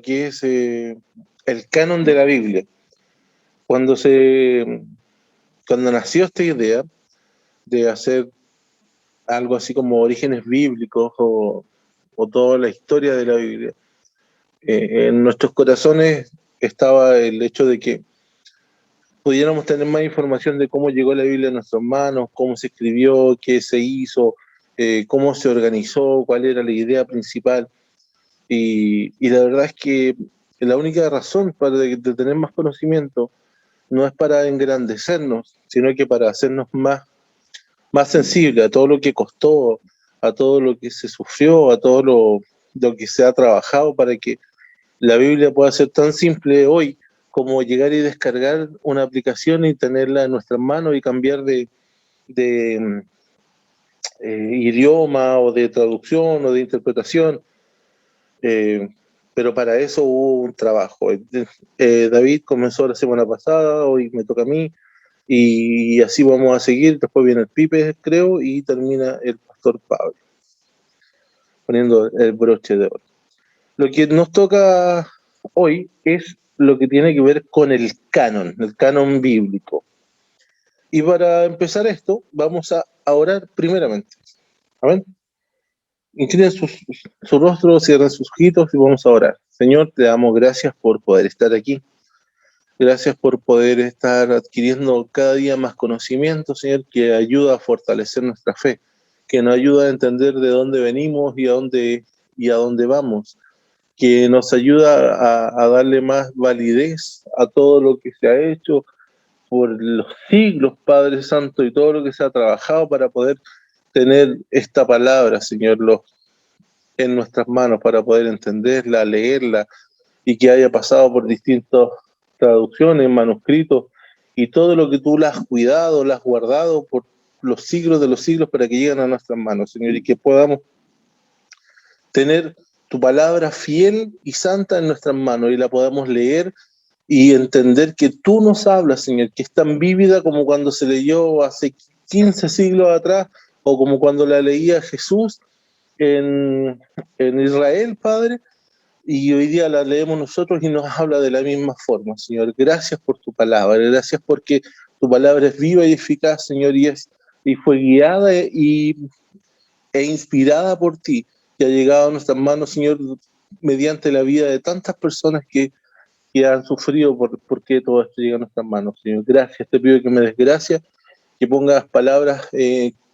lo que es el canon de la Biblia. Cuando nació esta idea de hacer algo así como orígenes bíblicos o toda la historia de la Biblia, en nuestros corazones estaba el hecho de que pudiéramos tener más información de cómo llegó la Biblia a nuestras manos, cómo se escribió, qué se hizo, cómo se organizó, cuál era la idea principal. Y la verdad es que la única razón de tener más conocimiento no es para engrandecernos, sino que para hacernos más sensibles a todo lo que costó, a todo lo que se sufrió, a todo lo que se ha trabajado para que la Biblia pueda ser tan simple hoy como llegar y descargar una aplicación y tenerla en nuestras manos y cambiar de idioma o de traducción o de interpretación. Pero para eso hubo un trabajo. David comenzó la semana pasada, hoy me toca a mí, y así vamos a seguir. Después viene el Pipe, creo, y termina el pastor Pablo, poniendo el broche de oro. Lo que nos toca hoy es lo que tiene que ver con el canon bíblico. Y para empezar esto, vamos a orar primeramente. Amén. Inclinen su rostro, cierren sus ojitos y vamos a orar. Señor, te damos gracias por poder estar aquí. Gracias por poder estar adquiriendo cada día más conocimiento, Señor, que ayuda a fortalecer nuestra fe, que nos ayuda a entender de dónde venimos y a dónde vamos, que nos ayuda a darle más validez a todo lo que se ha hecho por los siglos, Padre Santo, y todo lo que se ha trabajado para poder tener esta palabra, Señor, en nuestras manos, para poder entenderla, leerla, y que haya pasado por distintas traducciones, manuscritos, y todo lo que tú la has cuidado, la has guardado por los siglos de los siglos para que lleguen a nuestras manos, Señor, y que podamos tener tu palabra fiel y santa en nuestras manos y la podamos leer y entender que tú nos hablas, Señor, que es tan vívida como cuando se leyó hace 15 siglos atrás o como cuando la leía Jesús en Israel, Padre, y hoy día la leemos nosotros y nos habla de la misma forma, Señor. Gracias por tu palabra, gracias porque tu palabra es viva y eficaz, Señor, y fue guiada e inspirada por ti, que ha llegado a nuestras manos, Señor, mediante la vida de tantas personas que han sufrido porque todo esto llega a nuestras manos, Señor. Gracias, te pido que me des gracia, que pongas palabras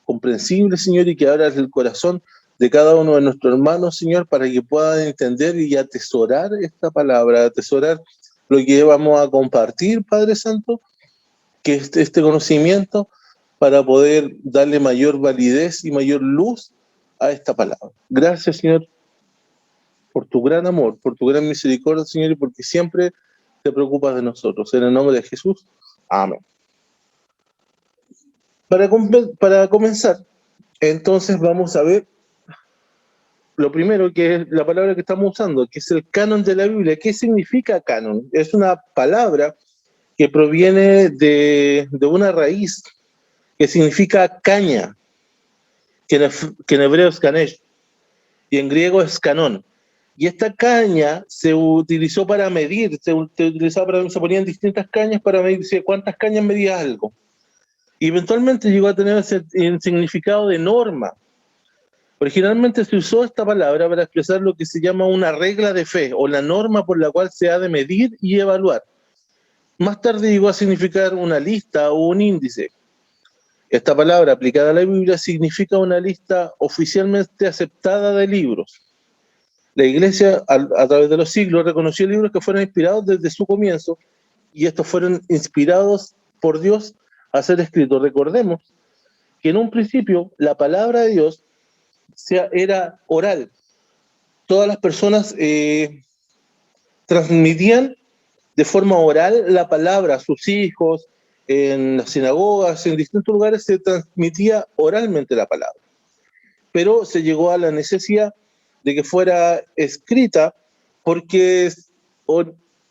comprensibles, Señor, y que abras el corazón de cada uno de nuestros hermanos, Señor, para que puedan entender y atesorar esta palabra, atesorar lo que vamos a compartir, Padre Santo, que este conocimiento para poder darle mayor validez y mayor luz a esta palabra. Gracias, Señor, por tu gran amor, por tu gran misericordia, Señor, y porque siempre te preocupas de nosotros. En el nombre de Jesús, amén. Para comenzar, entonces vamos a ver lo primero, que es la palabra que estamos usando, que es el canon de la Biblia. ¿Qué significa canon? Es una palabra que proviene de una raíz que significa caña, que en hebreo es kanesh, y en griego es canón. Y esta caña se utilizó para medir, se ponían distintas cañas para medir cuántas cañas medía algo. Y eventualmente llegó a tener el significado de norma. Originalmente se usó esta palabra para expresar lo que se llama una regla de fe, o la norma por la cual se ha de medir y evaluar. Más tarde llegó a significar una lista o un índice. Esta palabra aplicada a la Biblia significa una lista oficialmente aceptada de libros. La Iglesia, a través de los siglos, reconoció libros que fueron inspirados desde su comienzo, y estos fueron inspirados por Dios a ser escritos. Recordemos que en un principio la palabra de Dios era oral. Todas las personas transmitían de forma oral la palabra a sus hijos, en las sinagogas, en distintos lugares se transmitía oralmente la palabra. Pero se llegó a la necesidad de que fuera escrita porque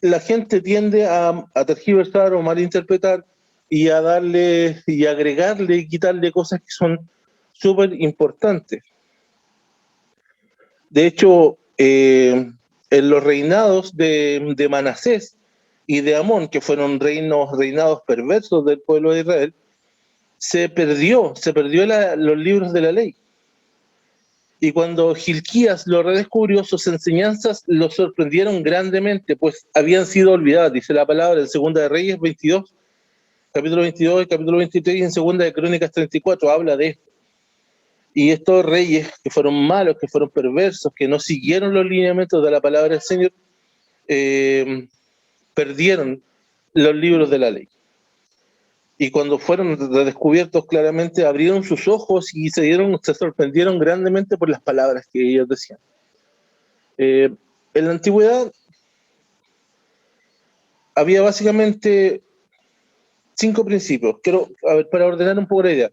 la gente tiende a tergiversar o malinterpretar y a darle y agregarle y quitarle cosas que son súper importantes. De hecho, en los reinados de Manasés y de Amón, que fueron reinados perversos del pueblo de Israel, se perdió los libros de la ley. Y cuando Hilquías lo redescubrió, sus enseñanzas lo sorprendieron grandemente, pues habían sido olvidadas, dice la palabra en Segunda de Reyes 22, capítulo 22 y capítulo 23, y en Segunda de Crónicas 34 habla de esto. Y estos reyes que fueron malos, que fueron perversos, que no siguieron los lineamientos de la palabra del Señor, perdieron los libros de la ley. Y cuando fueron redescubiertos claramente, abrieron sus ojos y se sorprendieron grandemente por las palabras que ellos decían. En la antigüedad había básicamente 5 principios. Para ordenar un poco la idea.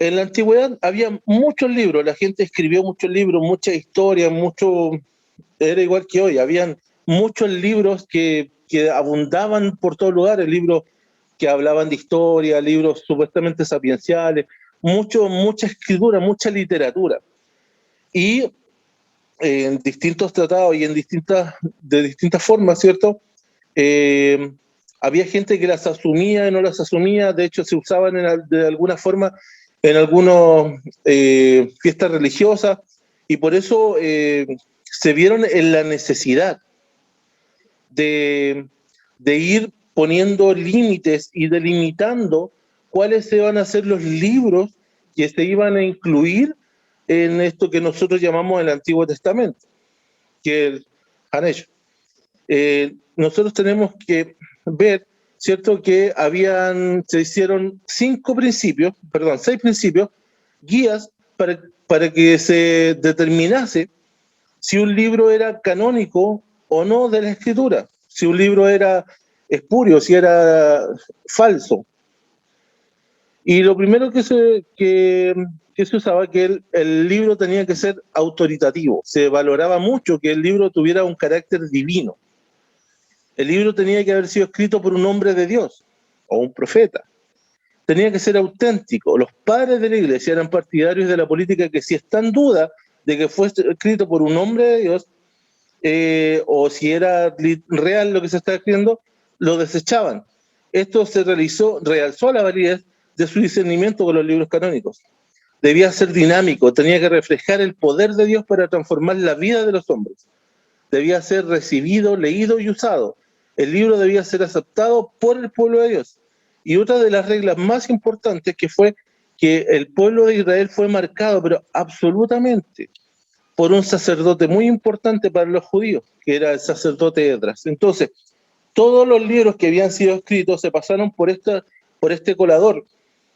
En la antigüedad había muchos libros, la gente escribió muchos libros, muchas historias, era igual que hoy, habían muchos libros que abundaban por todos lugares, libros que hablaban de historia, libros supuestamente sapienciales, mucha escritura, mucha literatura. Y en distintos tratados y de distintas formas, ¿cierto? Había gente que las asumía y no las asumía, de hecho se usaban de alguna forma en algunas fiestas religiosas, y por eso se vieron en la necesidad de ir poniendo límites y delimitando cuáles iban a ser los libros que se iban a incluir en esto que nosotros llamamos el Antiguo Testamento, que es el Hanesh. Nosotros tenemos que ver, ¿cierto?, que se hicieron 6 principios, guías para que se determinase si un libro era canónico o no de la Escritura, si un libro era espurio, si era falso. Y lo primero que se usaba, que el libro tenía que ser autoritativo, se valoraba mucho que el libro tuviera un carácter divino. El libro tenía que haber sido escrito por un hombre de Dios o un profeta. Tenía que ser auténtico. Los padres de la iglesia eran partidarios de la política que, si está en duda de que fue escrito por un hombre de Dios, o si era real lo que se estaba escribiendo, lo desechaban. Esto realzó la validez de su discernimiento con los libros canónicos. Debía ser dinámico, tenía que reflejar el poder de Dios para transformar la vida de los hombres. Debía ser recibido, leído y usado. El libro debía ser aceptado por el pueblo de Dios. Y otra de las reglas más importantes fue que el pueblo de Israel fue marcado, pero absolutamente, por un sacerdote muy importante para los judíos, que era el sacerdote Esdras. Entonces, todos los libros que habían sido escritos se pasaron por este colador,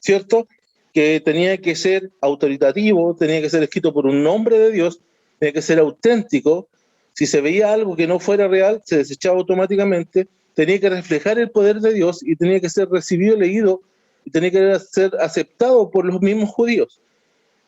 ¿cierto?, que tenía que ser autoritativo, tenía que ser escrito por un hombre de Dios, tenía que ser auténtico. Si se veía algo que no fuera real, se desechaba automáticamente, tenía que reflejar el poder de Dios y tenía que ser recibido, leído, y tenía que ser aceptado por los mismos judíos.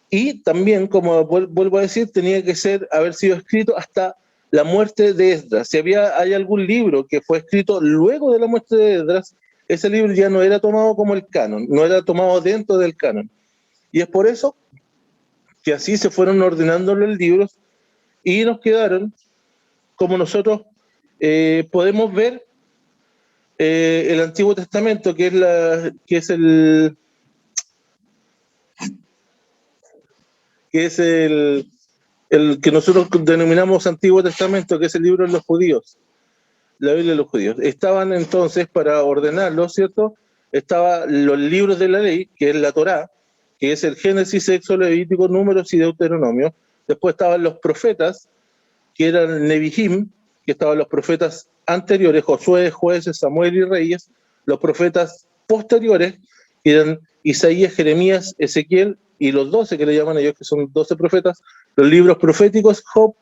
Y también, como vuelvo a decir, tenía que haber sido escrito hasta la muerte de Esdras. Si hay algún libro que fue escrito luego de la muerte de Esdras, ese libro ya no era tomado como el canon, no era tomado dentro del canon. Y es por eso que así se fueron ordenando los libros y nos quedaron, como nosotros podemos ver, el Antiguo Testamento, que es el que nosotros denominamos Antiguo Testamento, que es el libro de los judíos, la Biblia de los judíos. Estaban entonces, para ordenarlo, ¿cierto?, estaban los libros de la ley, que es la Torá, que es el Génesis, Éxodo, Levítico, Números y Deuteronomio. Después estaban los profetas, que eran Nebihim, que estaban los profetas anteriores, Josué, Jueces, Samuel y Reyes. Los profetas posteriores, que eran Isaías, Jeremías, Ezequiel, y los 12 que le llaman ellos, que son 12 profetas, los libros proféticos, Job,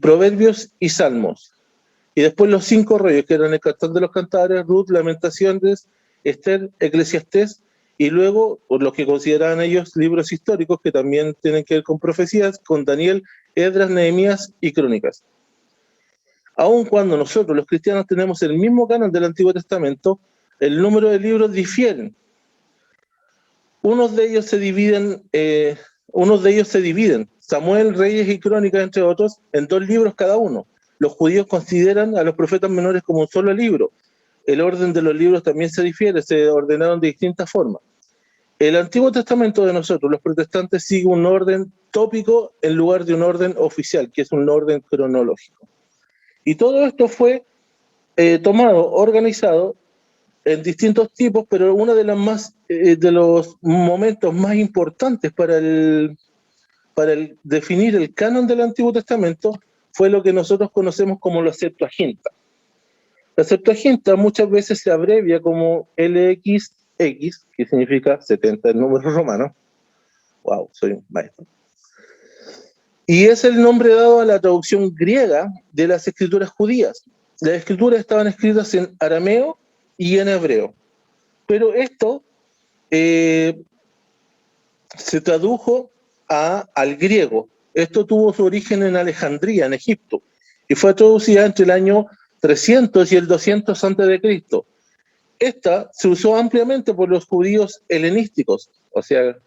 Proverbios y Salmos. Y después los 5 reyes, que eran el Cantar de los Cantares, Ruth, Lamentaciones, Esther, Eclesiastés, y luego, por los que consideraban ellos libros históricos, que también tienen que ver con profecías, con Daniel, Esdras, Nehemías y Crónicas. Aun cuando nosotros, los cristianos, tenemos el mismo canon del Antiguo Testamento, el número de libros difieren. Unos de ellos se dividen unos de ellos se dividen, Samuel, Reyes y Crónicas, entre otros, en 2 libros cada uno. Los judíos consideran a los profetas menores como un solo libro. El orden de los libros también se difiere, se ordenaron de distintas formas. El Antiguo Testamento de nosotros, los protestantes, sigue un orden tópico en lugar de un orden oficial, que es un orden cronológico. Y todo esto fue tomado, organizado en distintos tipos, pero uno de, de los momentos más importantes para definir el canon del Antiguo Testamento fue lo que nosotros conocemos como la Septuaginta. La Septuaginta muchas veces se abrevia como LXX, que significa 70 en número romano. Wow, soy un maestro. Y es el nombre dado a la traducción griega de las escrituras judías. Las escrituras estaban escritas en arameo y en hebreo. Pero esto se tradujo al griego. Esto tuvo su origen en Alejandría, en Egipto, y fue traducida entre el año 300 y el 200 a.C. Esta se usó ampliamente por los judíos helenísticos, o sea,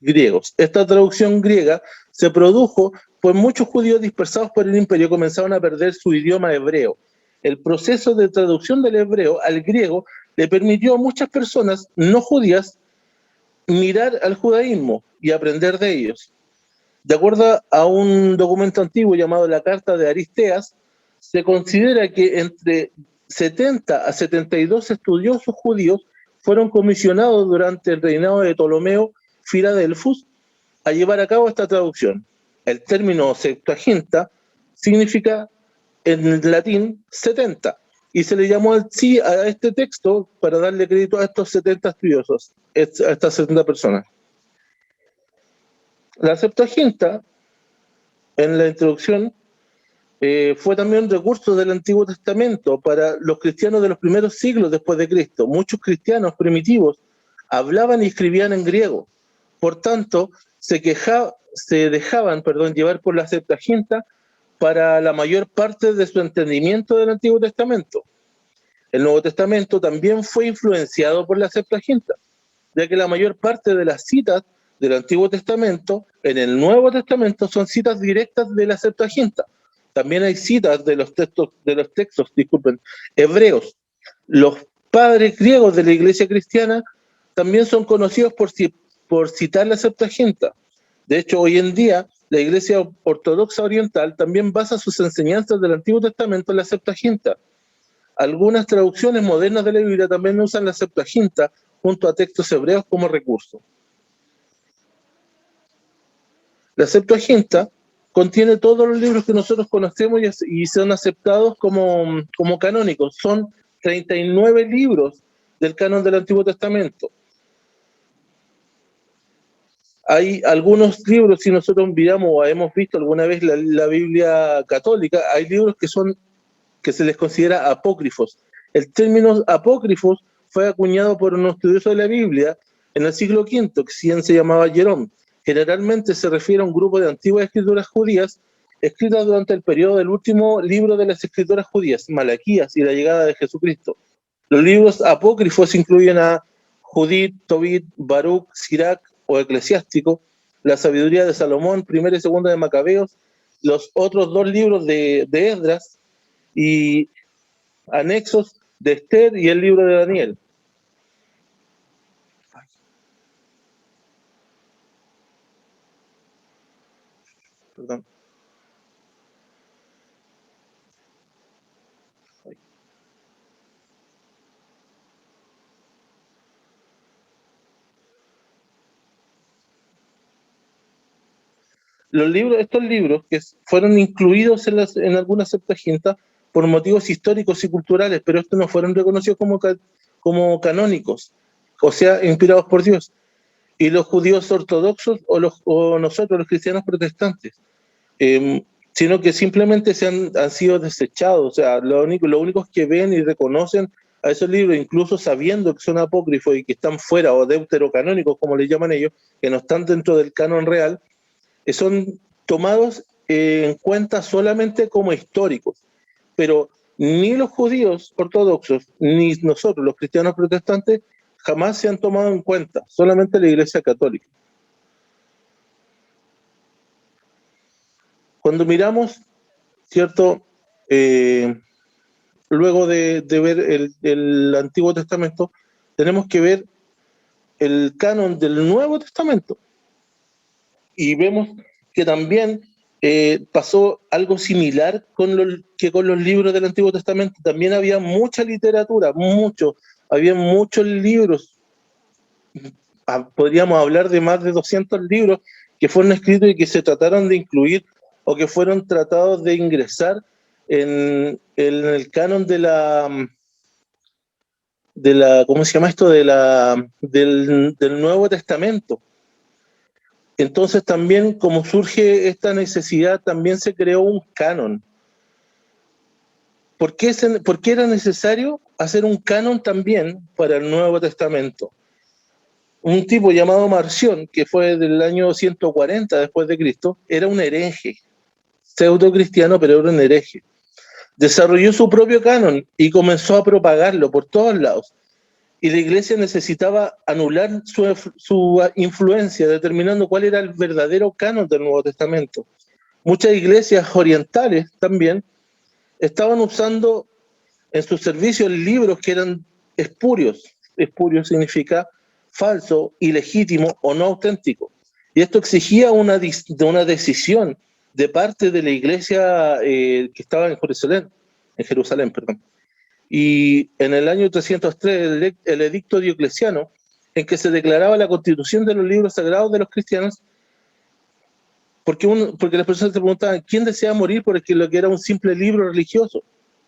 griegos. Esta traducción griega se produjo pues muchos judíos dispersados por el imperio comenzaron a perder su idioma hebreo. El proceso de traducción del hebreo al griego le permitió a muchas personas no judías mirar al judaísmo y aprender de ellos. De acuerdo a un documento antiguo llamado la Carta de Aristeas, se considera que entre 70 a 72 estudiosos judíos fueron comisionados durante el reinado de Ptolomeo Filadelfus a llevar a cabo esta traducción. El término Septuaginta significa en latín 70 y se le llamó así a este texto para darle crédito a estos 70 estudiosos, a estas 70 personas. La Septuaginta, en la introducción, fue también un recurso del Antiguo Testamento para los cristianos de los primeros siglos después de Cristo. Muchos cristianos primitivos hablaban y escribían en griego. Por tanto, se dejaban llevar por la Septuaginta para la mayor parte de su entendimiento del Antiguo Testamento. El Nuevo Testamento también fue influenciado por la Septuaginta, ya que la mayor parte de las citas del Antiguo Testamento en el Nuevo Testamento son citas directas de la Septuaginta. También hay citas de los textos hebreos. Los padres griegos de la Iglesia cristiana también son conocidos por citar la Septuaginta. De hecho, hoy en día, la Iglesia Ortodoxa Oriental también basa sus enseñanzas del Antiguo Testamento en la Septuaginta. Algunas traducciones modernas de la Biblia también usan la Septuaginta junto a textos hebreos como recurso. La Septuaginta contiene todos los libros que nosotros conocemos y son aceptados como canónicos. Son 39 libros del canon del Antiguo Testamento. Hay algunos libros, si nosotros miramos o hemos visto alguna vez la Biblia católica, hay libros que se les considera apócrifos. El término apócrifos fue acuñado por un estudioso de la Biblia en el siglo V, quien se llamaba Jerón. Generalmente se refiere a un grupo de antiguas escrituras judías escritas durante el periodo del último libro de las escrituras judías, Malaquías, y la llegada de Jesucristo. Los libros apócrifos incluyen a Judith, Tobit, Baruch, Sirach o Eclesiástico, la sabiduría de Salomón, primera y segunda de Macabeos, los otros 2 libros de Esdras y anexos de Esther y el libro de Daniel. Perdón. Estos libros que fueron incluidos en algunas Septuagintas por motivos históricos y culturales, pero estos no fueron reconocidos como canónicos, o sea, inspirados por Dios. Y los judíos ortodoxos o nosotros, los cristianos protestantes, sino que simplemente han sido desechados. O sea, los únicos que ven y reconocen a esos libros, incluso sabiendo que son apócrifos y que están fuera o deuterocanónicos, como les llaman ellos, que no están dentro del canon real, son tomados en cuenta solamente como históricos. Pero ni los judíos ortodoxos, ni nosotros, los cristianos protestantes, jamás se han tomado en cuenta, solamente la Iglesia Católica. cuando miramos, ¿cierto? Luego de ver el Antiguo Testamento, tenemos que ver el canon del Nuevo Testamento. Y vemos que también pasó algo similar con los libros del Antiguo Testamento. También había mucha literatura, había muchos libros. Podríamos hablar de más de 200 libros que fueron escritos y que se trataron de incluir o que fueron tratados de ingresar en el canon de la ¿cómo se llama esto? Del Nuevo Testamento. Entonces también, como surge esta necesidad, también se creó un canon. ¿Por qué era necesario hacer un canon también para el Nuevo Testamento? Un tipo llamado Marción, que fue del año 140 después de Cristo, era un hereje, pseudo cristiano, pero era un hereje. Desarrolló su propio canon y comenzó a propagarlo por todos lados. Y la iglesia necesitaba anular su influencia, determinando cuál era el verdadero canon del Nuevo Testamento. Muchas iglesias orientales también estaban usando en sus servicios libros que eran espurios. Espurio significa falso, ilegítimo o no auténtico. Y esto exigía una decisión de parte de la iglesia que estaba en Jerusalén. Y en el año 303, el edicto Diocleciano, en que se declaraba la constitución de los libros sagrados de los cristianos, porque las personas se preguntaban quién desea morir por lo que era un simple libro religioso.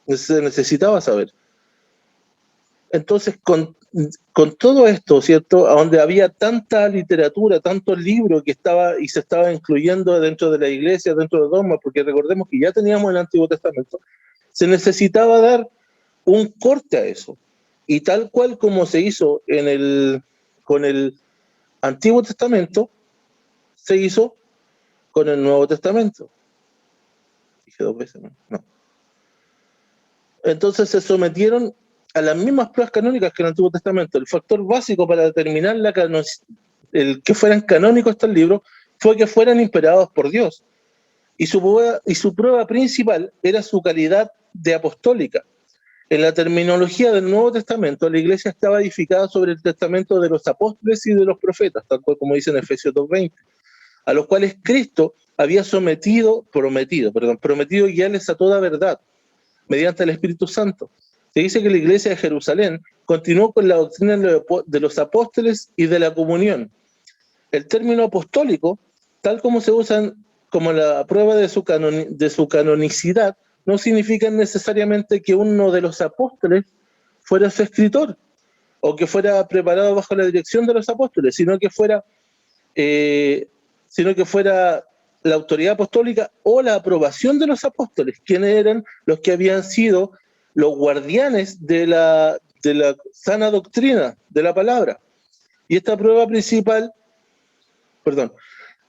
Se necesitaba saber. Entonces, con todo esto, ¿cierto? Donde había tanta literatura, tantos libros que se estaba incluyendo dentro de la iglesia, dentro de dogmas, porque recordemos que ya teníamos el Antiguo Testamento, se necesitaba dar un corte a eso. Y tal cual como se hizo con el Antiguo Testamento, se hizo con el Nuevo Testamento. Dije 2 veces, ¿no? Entonces se sometieron a las mismas pruebas canónicas que el Antiguo Testamento. El factor básico para determinar el que fueran canónicos estos libros fue que fueran inspirados por Dios. Y su prueba principal era su calidad de apostólica. En la terminología del Nuevo Testamento, la iglesia estaba edificada sobre el testamento de los apóstoles y de los profetas, tal cual como dice en Efesios 2:20, a los cuales Cristo había prometido guiarles a toda verdad, mediante el Espíritu Santo. Se dice que la iglesia de Jerusalén continuó con la doctrina de los apóstoles y de la comunión. El término apostólico, tal como se usa como la prueba de su canonicidad, no significa necesariamente que uno de los apóstoles fuera su escritor o que fuera preparado bajo la dirección de los apóstoles, sino que fuera la autoridad apostólica o la aprobación de los apóstoles, quienes eran los que habían sido los guardianes de la sana doctrina de la palabra. Y esta prueba principal,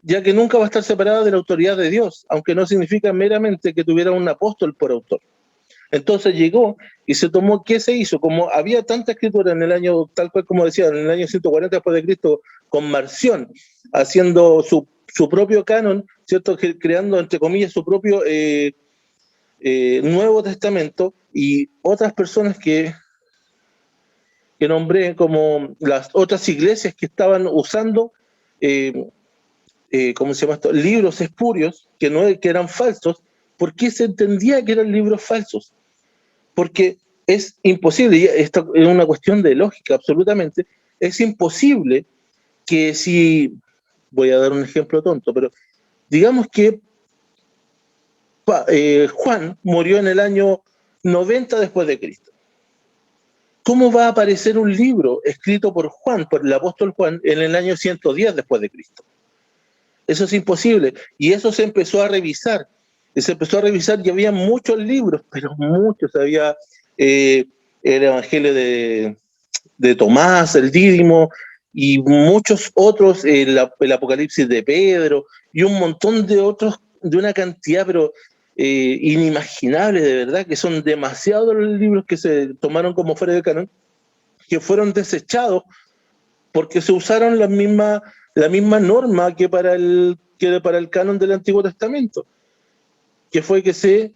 ya que nunca va a estar separada de la autoridad de Dios, aunque no significa meramente que tuviera un apóstol por autor. Entonces llegó y se tomó, ¿qué se hizo? Como había tanta escritura en el año, tal cual como decía, en el año 140 después de Cristo, con Marción, haciendo su propio canon, ¿cierto? Creando, entre comillas, su propio Nuevo Testamento, y otras personas que nombré como las otras iglesias que estaban usando ¿cómo se llama esto? Libros espurios que eran falsos. ¿Por qué se entendía que eran libros falsos? Porque es imposible, y esto es una cuestión de lógica absolutamente, es imposible que voy a dar un ejemplo tonto, pero digamos que Juan murió en el año 90 después de Cristo. ¿Cómo va a aparecer un libro escrito por Juan, por el apóstol Juan, en el año 110 después de Cristo? Eso es imposible. Y eso se empezó a revisar. Y había muchos libros, pero muchos. Había el Evangelio de Tomás, el Dídimo, y muchos otros, el Apocalipsis de Pedro, y un montón de otros, de una cantidad, pero inimaginable, de verdad, que son demasiados los libros que se tomaron como fuera de canon, que fueron desechados porque se usaron la misma norma que para el canon del Antiguo Testamento. que fue que se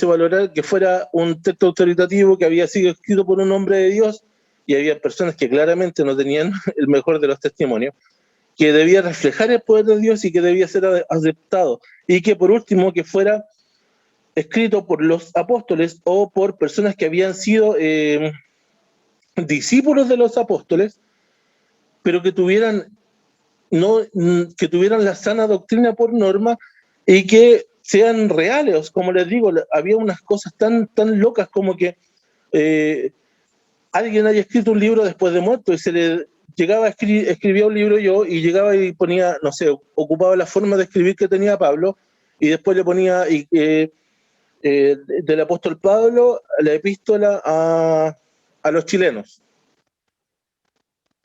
valorara que fuera un texto autoritativo que había sido escrito por un hombre de Dios, y había personas que claramente no tenían el mejor de los testimonios, que debía reflejar el poder de Dios y que debía ser aceptado, y que por último que fuera escrito por los apóstoles o por personas que habían sido discípulos de los apóstoles, pero que tuvieran, no, que tuvieran la sana doctrina por norma y que sean reales. Como les digo, había unas cosas tan locas como que eh, alguien haya escrito un libro después de muerto y se le llegaba a escribía un libro yo y llegaba y ponía, no sé, ocupaba la forma de escribir que tenía Pablo y después le ponía del apóstol Pablo la epístola a los chilenos.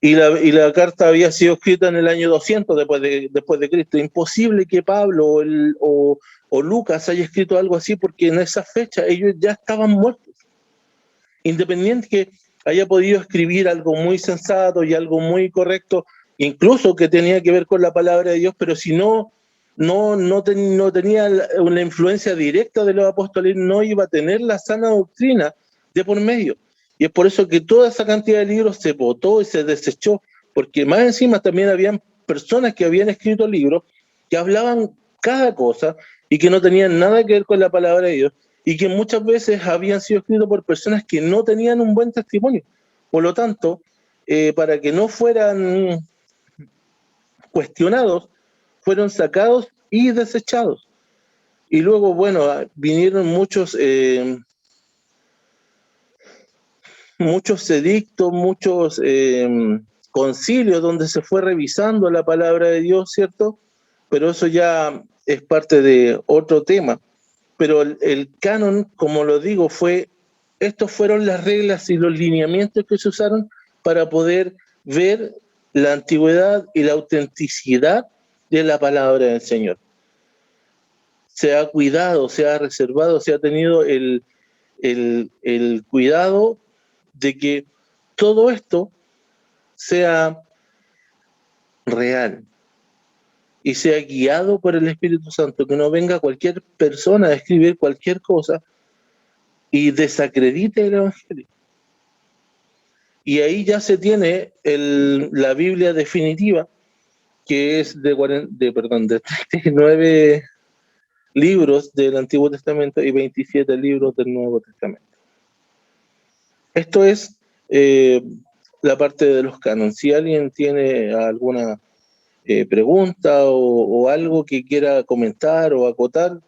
Y la carta había sido escrita en el año 200 después de Cristo. Imposible que Pablo o Lucas haya escrito algo así porque en esa fecha ellos ya estaban muertos. Independiente que haya podido escribir algo muy sensato y algo muy correcto, incluso que tenía que ver con la palabra de Dios, pero si no tenía una influencia directa de los apóstoles, no iba a tener la sana doctrina de por medio. Y es por eso que toda esa cantidad de libros se votó y se desechó, porque más encima también habían personas que habían escrito libros que hablaban cada cosa y que no tenían nada que ver con la palabra de Dios y que muchas veces habían sido escritos por personas que no tenían un buen testimonio. Por lo tanto, para que no fueran cuestionados, fueron sacados y desechados. Y luego, bueno, vinieron muchos edictos, muchos concilios donde se fue revisando la palabra de Dios, ¿cierto? Pero eso ya es parte de otro tema. Pero el canon, como lo digo, estos fueron las reglas y los lineamientos que se usaron para poder ver la antigüedad y la autenticidad de la palabra del Señor. Se ha cuidado, se ha reservado, se ha tenido el cuidado de que todo esto sea real y sea guiado por el Espíritu Santo, que no venga cualquier persona a escribir cualquier cosa y desacredite el Evangelio. Y ahí ya se tiene la Biblia definitiva, que es de 39 libros del Antiguo Testamento y 27 libros del Nuevo Testamento. Esto es la parte de los cánones. Si alguien tiene alguna pregunta o algo que quiera comentar o acotar,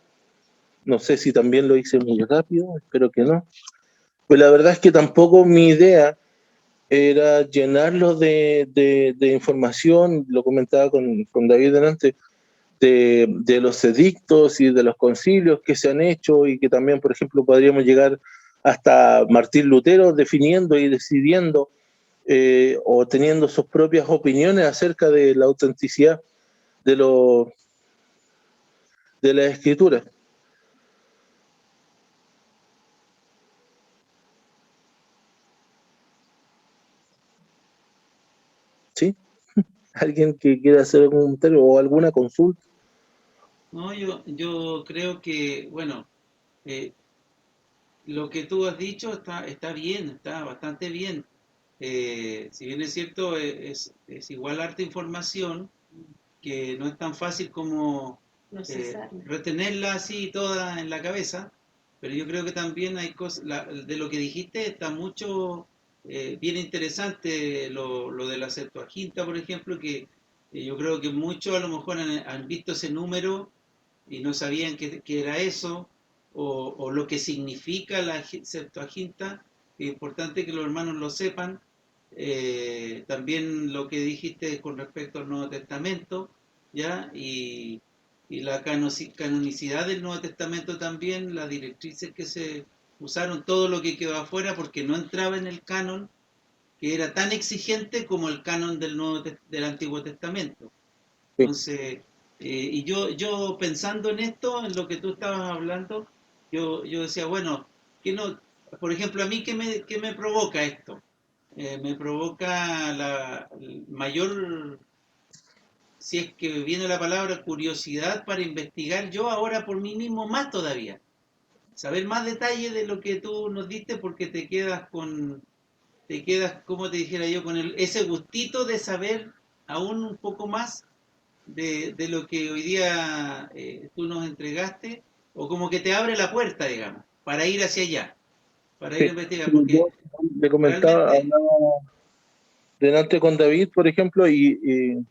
no sé si también lo hice muy rápido, espero que no. Pues la verdad es que tampoco mi idea era llenarlo de información, lo comentaba con David delante, de los edictos y de los concilios que se han hecho y que también, por ejemplo, podríamos llegar hasta Martín Lutero definiendo y decidiendo o teniendo sus propias opiniones acerca de la autenticidad de, lo, de la escritura. ¿Sí? ¿Alguien que quiera hacer algún comentario o alguna consulta? No, yo creo que, bueno, eh, lo que tú has dicho está bien, está bastante bien. Si bien es cierto, es igual harta información que no es tan fácil como retenerla así toda en la cabeza, pero yo creo que también hay cosas, de lo que dijiste está mucho, bien interesante lo de la Septuaginta, por ejemplo, que yo creo que muchos a lo mejor han visto ese número y no sabían que era eso, o lo que significa la Septuaginta. Es importante que los hermanos lo sepan. También lo que dijiste con respecto al Nuevo Testamento, ¿ya? Y la canonicidad del Nuevo Testamento también, las directrices que se usaron, todo lo que quedó afuera porque no entraba en el canon, que era tan exigente como el canon del Antiguo Testamento. Sí. Entonces, y yo pensando en esto, en lo que tú estabas hablando, yo decía, bueno, que no, por ejemplo, a mí, qué me provoca esto? Me provoca la mayor si es que viene la palabra curiosidad para investigar yo ahora por mí mismo más todavía. Saber más detalles de lo que tú nos diste porque te quedas, como te dijera yo, con ese gustito de saber aún un poco más de lo que hoy día tú nos entregaste, o como que te abre la puerta, digamos, para ir hacia allá, para ir a Sí, investigar, yo porque le comentaba, realmente, hablaba delante con David, por ejemplo, y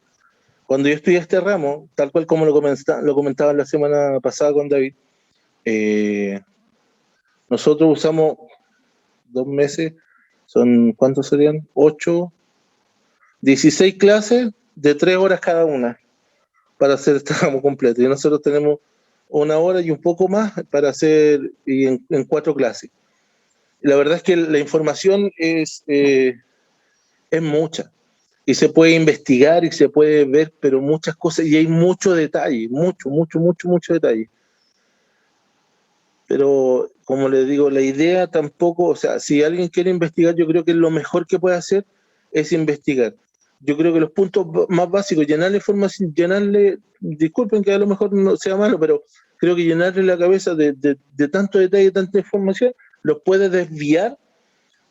cuando yo estudié este ramo, tal cual como lo comentaba la semana pasada con David, eh, nosotros usamos 2 meses, son, ¿cuántos serían? 8, 16 clases de 3 horas cada una para hacer este ramo completo. Y nosotros tenemos 1 hora y un poco más para hacer y en 4 clases. La verdad es que la información es mucha y se puede investigar y se puede ver, pero muchas cosas y hay mucho detalle, mucho detalle. Pero como les digo, la idea tampoco, o sea, si alguien quiere investigar, yo creo que lo mejor que puede hacer es investigar. Yo creo que los puntos más básicos, llenarle información, disculpen que a lo mejor no sea malo, pero creo que llenarle la cabeza de tanto detalle, tanta información, los puede desviar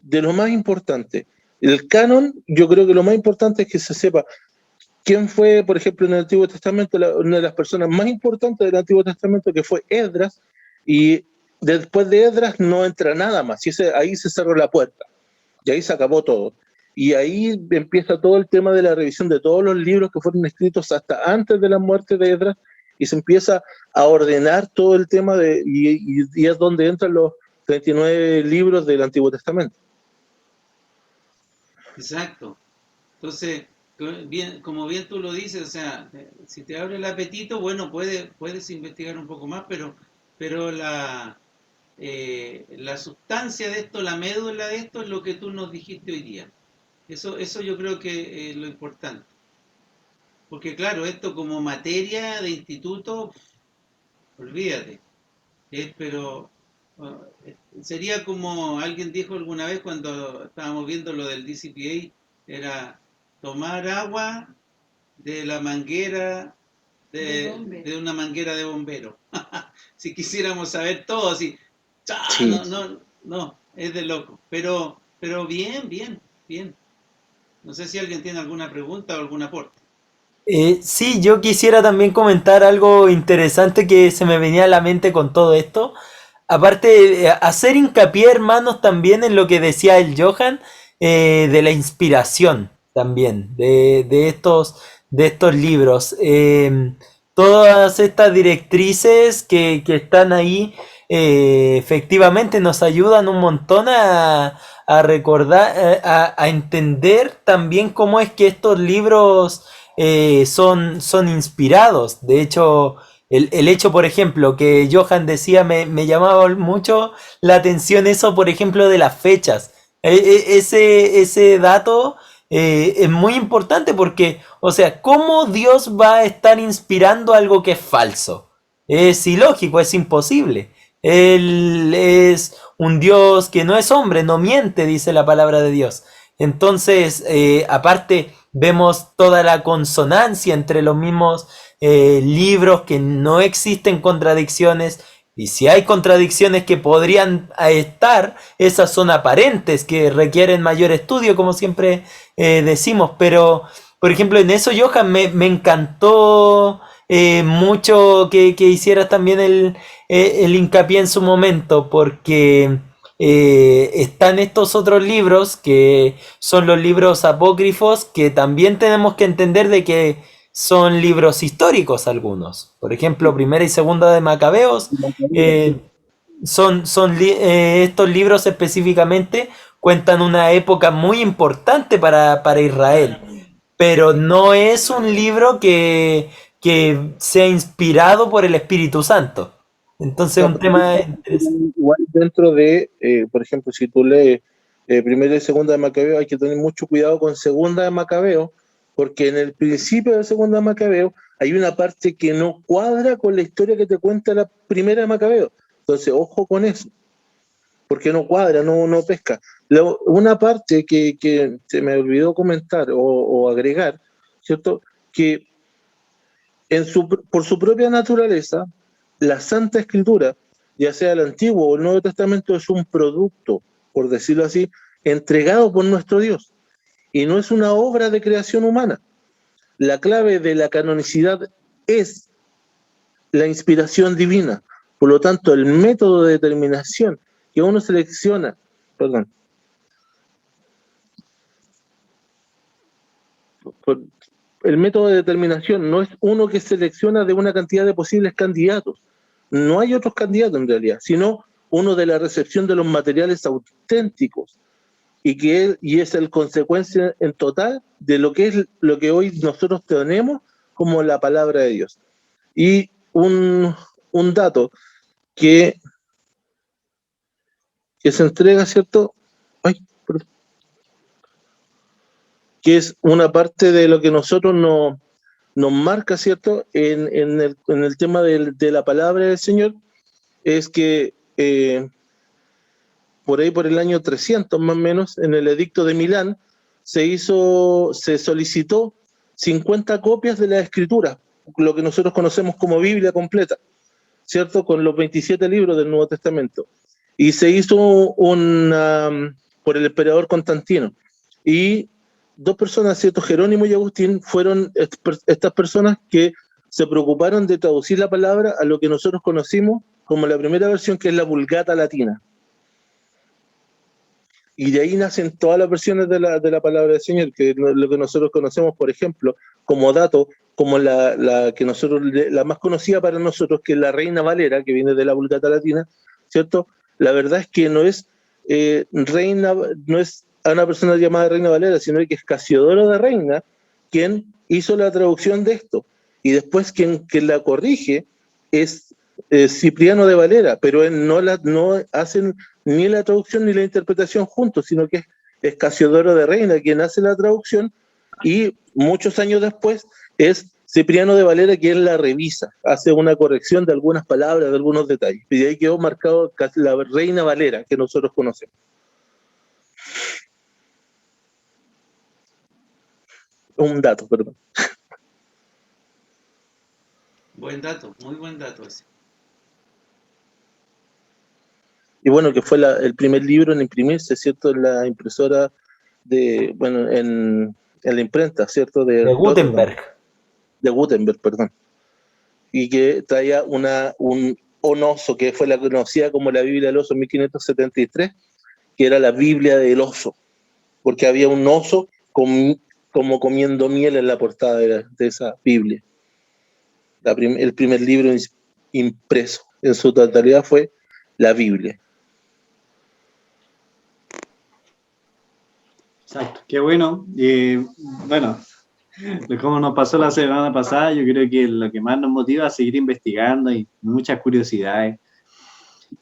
de lo más importante. El canon, yo creo que lo más importante es que se sepa quién fue, por ejemplo, en el Antiguo Testamento, una de las personas más importantes del Antiguo Testamento, que fue Esdras, y después de Esdras no entra nada más, y ahí se cerró la puerta, y ahí se acabó todo. Y ahí empieza todo el tema de la revisión de todos los libros que fueron escritos hasta antes de la muerte de Esdras, y se empieza a ordenar todo el tema, y es donde entran los 39 libros del Antiguo Testamento. exacto. Entonces, bien, como bien tú lo dices, o sea, si te abre el apetito, bueno, puedes investigar un poco más, pero la sustancia de esto, la médula de esto es lo que tú nos dijiste hoy día. Eso yo creo que es lo importante. Porque claro, esto como materia de instituto, olvídate. Pero sería como alguien dijo alguna vez cuando estábamos viendo lo del DCPA, era tomar agua de la manguera de una manguera de bombero. Si quisiéramos saber todo, así, Sí. no, es de loco. Pero bien. No sé si alguien tiene alguna pregunta o algún aporte. Sí, yo quisiera también comentar algo interesante que se me venía a la mente con todo esto. Aparte, hacer hincapié, hermanos, también en lo que decía el Johan, de la inspiración también, de estos libros. Todas estas directrices que están ahí, efectivamente nos ayudan un montón a recordar, a entender también cómo es que estos libros son inspirados. De hecho, el hecho, por ejemplo, que Johan decía, me llamaba mucho la atención eso, por ejemplo, de las fechas. Ese dato es muy importante porque, o sea, ¿cómo Dios va a estar inspirando algo que es falso? Es ilógico, es imposible. Él es un Dios que no es hombre, no miente, dice la palabra de Dios. Entonces, aparte, vemos toda la consonancia entre los mismos libros, que no existen contradicciones, y si hay contradicciones que podrían estar, esas son aparentes, que requieren mayor estudio, como siempre decimos. Pero, por ejemplo, en eso, Johan, me encantó mucho que hicieras también el hincapié en su momento, porque están estos otros libros que son los libros apócrifos, que también tenemos que entender de que son libros históricos algunos. Por ejemplo, Primera y Segunda de Macabeos, eh, estos libros específicamente cuentan una época muy importante para Israel, pero no es un libro que sea inspirado por el Espíritu Santo. Entonces es No, un pero tema interesante. igual dentro de, por ejemplo, si tú lees primera y segunda de Macabeo, hay que tener mucho cuidado con segunda de Macabeo, porque en el principio de segunda de Macabeo hay una parte que no cuadra con la historia que te cuenta la primera de Macabeo. Entonces, ojo con eso, porque no cuadra, no pesca. Una parte que se me olvidó comentar o agregar, ¿cierto? Que por su propia naturaleza, la Santa Escritura, ya sea el Antiguo o el Nuevo Testamento, es un producto, por decirlo así, entregado por nuestro Dios. Y no es una obra de creación humana. La clave de la canonicidad es la inspiración divina. Por lo tanto, el método de determinación que uno selecciona, perdón, el método de determinación no es uno que selecciona de una cantidad de posibles candidatos. No hay otros candidatos en realidad, sino uno de la recepción de los materiales auténticos y es el consecuencia en total de lo que es lo que hoy nosotros tenemos como la palabra de Dios. Y un dato que, que se entrega, ¿cierto? Ay, perdón. Que es una parte de lo que nosotros nos marca, ¿cierto? En el tema de la palabra del Señor, es que por ahí por el año 300 más o menos, en el edicto de Milán, se solicitó 50 copias de la Escritura, lo que nosotros conocemos como Biblia completa, ¿cierto? Con los 27 libros del Nuevo Testamento. Y se hizo por el emperador Constantino. Y dos personas, ¿cierto? Jerónimo y Agustín, fueron estas personas que se preocuparon de traducir la palabra a lo que nosotros conocimos como la primera versión, que es la Vulgata Latina. Y de ahí nacen todas las versiones de la palabra del Señor, que es lo que nosotros conocemos, por ejemplo, como dato, como la que nosotros, la más conocida para nosotros, que es la Reina Valera, que viene de la Vulgata Latina, ¿cierto? La verdad es que no es no es a una persona llamada Reina Valera, sino que es Casiodoro de Reina quien hizo la traducción de esto. Y después quien la corrige es Cipriano de Valera, pero él no hacen ni la traducción ni la interpretación juntos, sino que es Casiodoro de Reina quien hace la traducción, y muchos años después es Cipriano de Valera quien la revisa, hace una corrección de algunas palabras, de algunos detalles, y de ahí quedó marcado la Reina Valera que nosotros conocemos. Un dato, perdón. Buen dato, muy buen dato ese. Y bueno, que fue el primer libro en imprimirse, ¿cierto? En la impresora en la imprenta, ¿cierto? De Rotterdam, Gutenberg. de Gutenberg, perdón. Y que traía un oso, que fue la conocida como la Biblia del Oso en 1573, que era la Biblia del Oso, porque había un oso como comiendo miel en la portada de esa Biblia. El primer libro impreso en su totalidad fue la Biblia. Exacto, qué bueno. Bueno, como nos pasó la semana pasada, yo creo que lo que más nos motiva a seguir investigando y muchas curiosidades.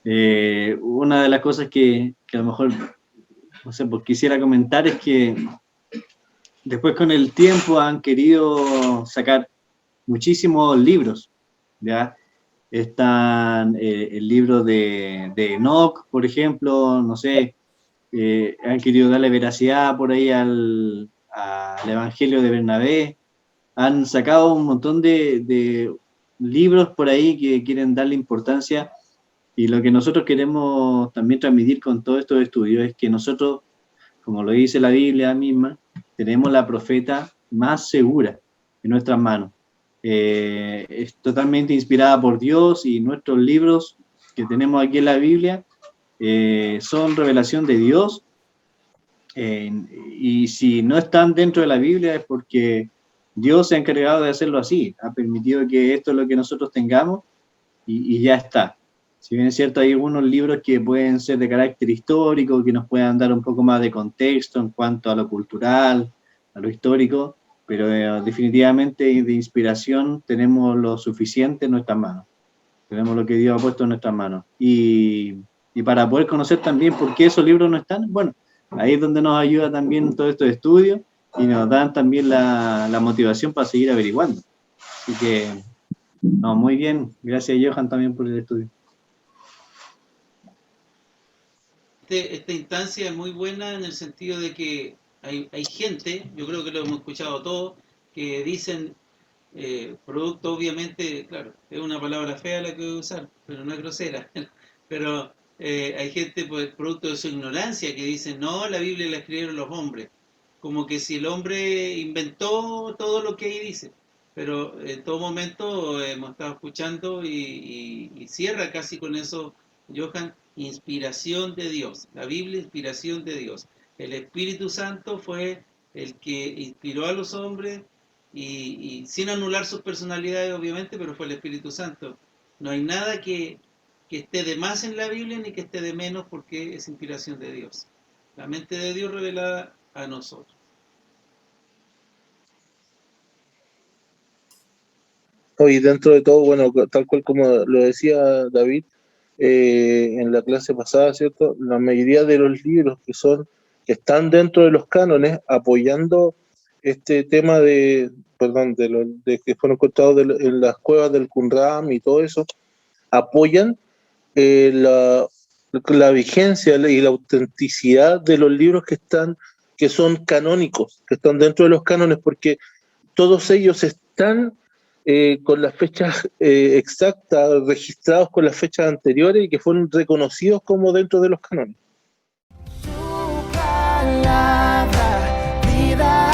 Una de las cosas que a lo mejor, no sé, pues quisiera comentar es que después con el tiempo han querido sacar muchísimos libros, ¿ya? Están el libro de Enoch, por ejemplo, no sé, han querido darle veracidad por ahí al Evangelio de Bernabé, han sacado un montón de libros por ahí que quieren darle importancia, y lo que nosotros queremos también transmitir con todos estos estudios es que nosotros, como lo dice la Biblia misma, tenemos la profeta más segura en nuestras manos. Es totalmente inspirada por Dios, y nuestros libros que tenemos aquí en la Biblia son revelación de Dios, y si no están dentro de la Biblia es porque Dios se ha encargado de hacerlo así, ha permitido que esto es lo que nosotros tengamos, y ya está. Si bien es cierto, hay algunos libros que pueden ser de carácter histórico, que nos puedan dar un poco más de contexto en cuanto a lo cultural, a lo histórico, pero definitivamente de inspiración tenemos lo suficiente en nuestras manos. Tenemos lo que Dios ha puesto en nuestras manos. Y para poder conocer también por qué esos libros no están, bueno, ahí es donde nos ayuda también todo estos estudios, y nos dan también la motivación para seguir averiguando. Así que, no, muy bien. Gracias, Johan, también por el estudio. Esta instancia es muy buena en el sentido de que hay gente, yo creo que lo hemos escuchado todos, que dicen producto obviamente, claro, es una palabra fea la que voy a usar, pero no es grosera, pero hay gente, pues, producto de su ignorancia, que dice, no, la Biblia la escribieron los hombres, como que si el hombre inventó todo lo que ahí dice, pero en todo momento hemos estado escuchando y cierra casi con eso, Johan, inspiración de Dios, la Biblia, inspiración de Dios. El Espíritu Santo fue el que inspiró a los hombres y sin anular sus personalidades, obviamente, pero fue el Espíritu Santo. No hay nada que esté de más en la Biblia ni que esté de menos, porque es inspiración de Dios. La mente de Dios revelada a nosotros. Hoy dentro de todo, bueno, tal cual como lo decía David en la clase pasada, ¿cierto? La mayoría de los libros que están dentro de los cánones apoyando este tema de que fueron encontrados en las cuevas del Qumran y todo eso, apoyan la vigencia y la autenticidad de los libros que son canónicos, que están dentro de los cánones, porque todos ellos están con las fechas exactas, registrados con las fechas anteriores y que fueron reconocidos como dentro de los cánones. Tu palabra, vida